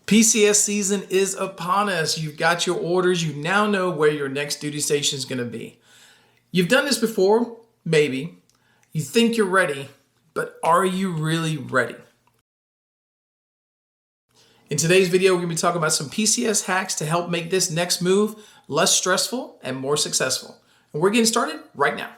PCS season is upon us. You've got your orders. You now know where your next duty station is going to be. You've done this before, maybe. You think you're ready, but are you really ready? In today's video, we're going to be talking about some PCS hacks to help make this next move less stressful and more successful. And we're getting started right now.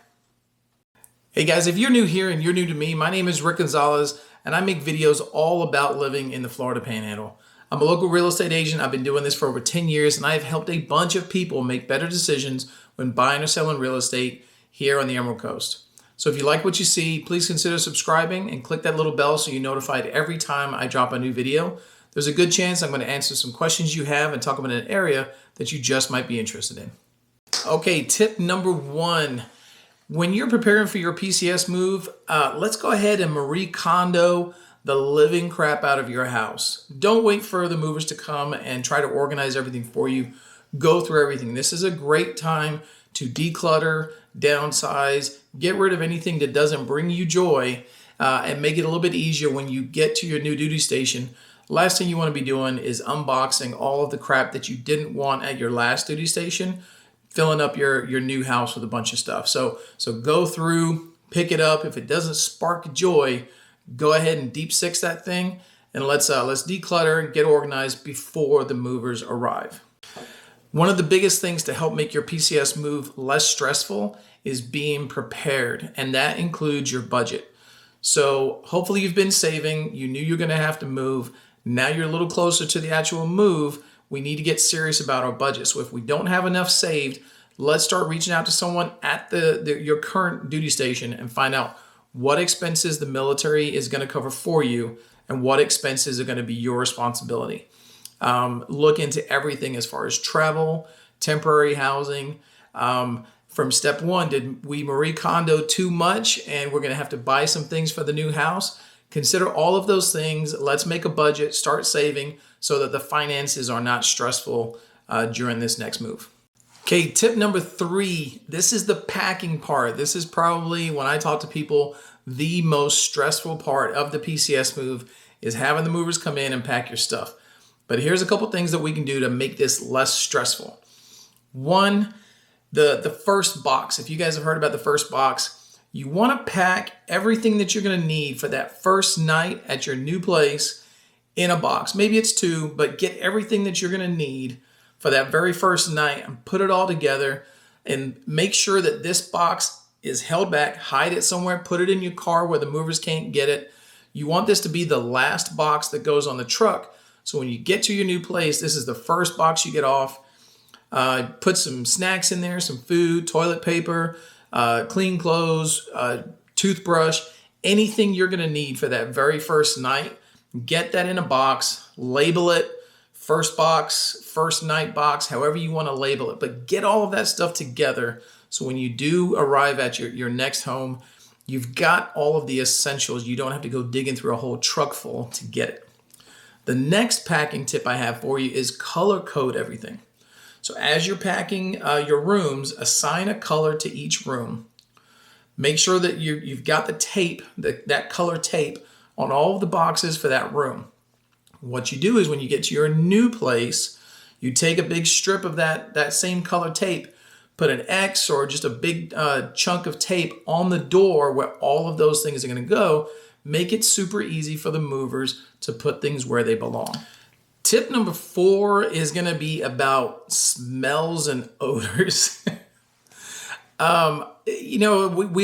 Hey guys, if you're new here and you're new to me, my name is Rick Gonzalez, and I make videos all about living in the Florida Panhandle. I'm a local real estate agent. I've been doing this for over 10 years, and I've helped a bunch of people make better decisions when buying or selling real estate here on the Emerald Coast. So if you like what you see, please consider subscribing and click that little bell so you're notified every time I drop a new video. There's a good chance I'm going to answer some questions you have and talk about an area that you just might be interested in. Okay, tip number one. When you're preparing for your PCS move, let's go ahead and Marie Kondo the living crap out of your house. Don't wait for the movers to come and try to organize everything for you. Go through everything. This is a great time to declutter, downsize, get rid of anything that doesn't bring you joy, and make it a little bit easier when you get to your new duty station. Last thing you want to be doing is unboxing all of the crap that you didn't want at your last duty station, filling up your new house with a bunch of stuff. So go through, pick it up. If it doesn't spark joy, go ahead and deep six that thing, and let's declutter and get organized before the movers arrive. One of the biggest things to help make your PCS move less stressful is being prepared, and that includes your budget. So hopefully you've been saving, you knew you're going to have to move. Now you're a little closer to the actual move. We need to get serious about our budget. So if we don't have enough saved, let's start reaching out to someone at your current duty station and find out what expenses the military is going to cover for you and what expenses are going to be your responsibility. Look into everything as far as travel, temporary housing. From step one, did we Marie Kondo too much and we're going to have to buy some things for the new house? Consider all of those things. Let's make a budget, start saving so that the finances are not stressful during this next move. Okay, tip number three, this is the packing part. This is probably, when I talk to people, the most stressful part of the PCS move is having the movers come in and pack your stuff. But here's a couple things that we can do to make this less stressful. One, the first box. If you guys have heard about the first box, you want to pack everything that you're going to need for that first night at your new place in a box. Maybe it's two, but get everything that you're going to need for that very first night and put it all together, and make sure that this box is held back. Hide it somewhere, put it in your car where the movers can't get it. You want this to be the last box that goes on the truck. So when you get to your new place, this is the first box you get off. Put some snacks in there, some food, toilet paper, clean clothes, toothbrush, anything you're gonna need for that very first night. Get that in a box, label it, first box, first night box, however you want to label it, but get all of that stuff together so when you do arrive at your next home, you've got all of the essentials. You don't have to go digging through a whole truck full to get it. The next packing tip I have for you is color code everything. So as you're packing your rooms, assign a color to each room. Make sure that you've got the tape, that color tape on all of the boxes for that room. What you do is when you get to your new place, you take a big strip of that same color tape, put an X or just a big chunk of tape on the door where all of those things are going to go. Make it super easy for the movers to put things where they belong. Tip number four is going to be about smells and odors. We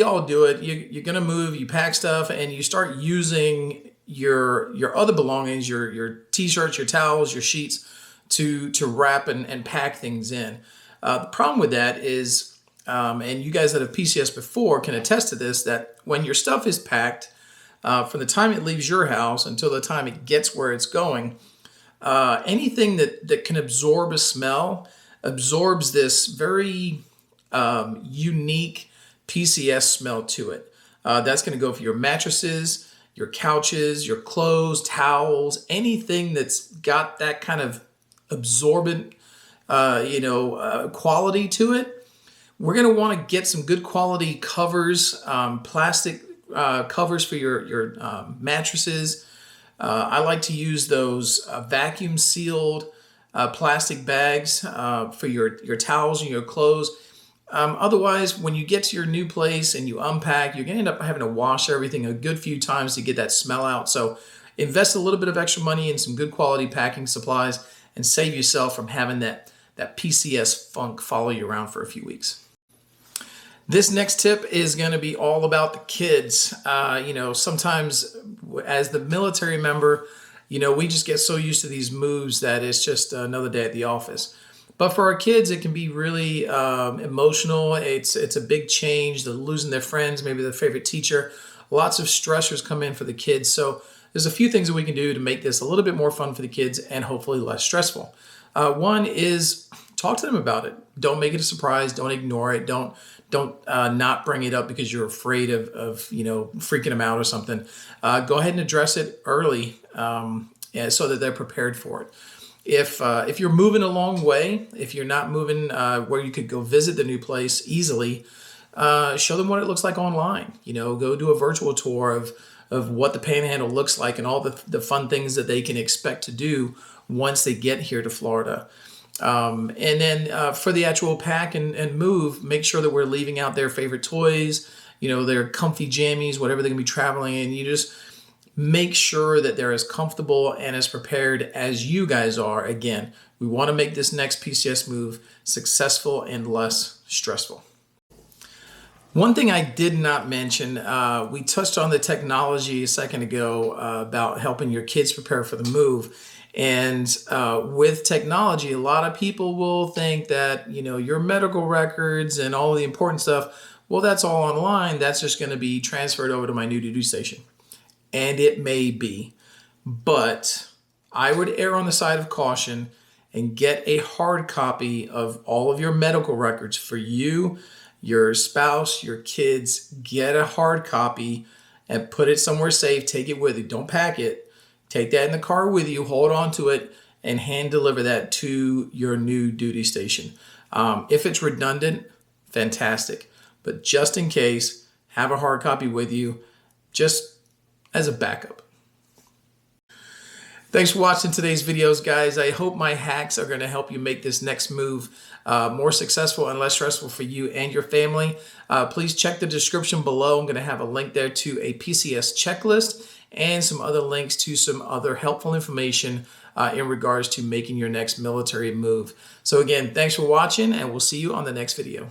all do it. You're going to move, you pack stuff, and you start using your other belongings, your t-shirts, your towels, your sheets to wrap and pack things in. The problem with that is, and you guys that have PCS before can attest to this, that when your stuff is packed, from the time it leaves your house until the time it gets where it's going, anything that can absorb a smell absorbs this very unique PCS smell to it. That's going to go for your mattresses, your couches, your clothes, towels, anything that's got that kind of absorbent, quality to it. We're going to want to get some good quality covers, plastic covers for your mattresses, I like to use those vacuum sealed plastic bags for your towels and your clothes. Otherwise, when you get to your new place and you unpack, you're going to end up having to wash everything a good few times to get that smell out. So invest a little bit of extra money in some good quality packing supplies and save yourself from having that PCS funk follow you around for a few weeks. This next tip is going to be all about the kids. Sometimes as the military member, we just get so used to these moves that it's just another day at the office. But for our kids, it can be really emotional. It's a big change. They're losing their friends, maybe their favorite teacher. Lots of stressors come in for the kids. So there's a few things that we can do to make this a little bit more fun for the kids and hopefully less stressful. One is talk to them about it. Don't make it a surprise. Don't ignore it. Don't not bring it up because you're afraid of freaking them out or something. Go ahead and address it early so that they're prepared for it. If you're moving a long way, if you're not moving where you could go visit the new place easily, show them what it looks like online. Go do a virtual tour of what the Panhandle looks like and all the fun things that they can expect to do once they get here to Florida. And then for the actual pack and move, make sure that we're leaving out their favorite toys, their comfy jammies, whatever they're going to be traveling in. You just make sure that they're as comfortable and as prepared as you guys are. Again, we want to make this next PCS move successful and less stressful. One thing I did not mention, we touched on the technology a second ago about helping your kids prepare for the move. And with technology, a lot of people will think that, your medical records and all the important stuff, well, that's all online. That's just going to be transferred over to my new duty station. And it may be, but I would err on the side of caution and get a hard copy of all of your medical records for you, your spouse, your kids. Get a hard copy and put it somewhere safe. Take it with you. Don't pack it. Take that in the car with you, hold on to it, and hand deliver that to your new duty station. If it's redundant, fantastic. But just in case, have a hard copy with you, just as a backup. Thanks for watching today's videos, guys. I hope my hacks are going to help you make this next move more successful and less stressful for you and your family. Please check the description below. I'm going to have a link there to a PCS checklist and some other links to some other helpful information in regards to making your next military move. So again, thanks for watching, and we'll see you on the next video.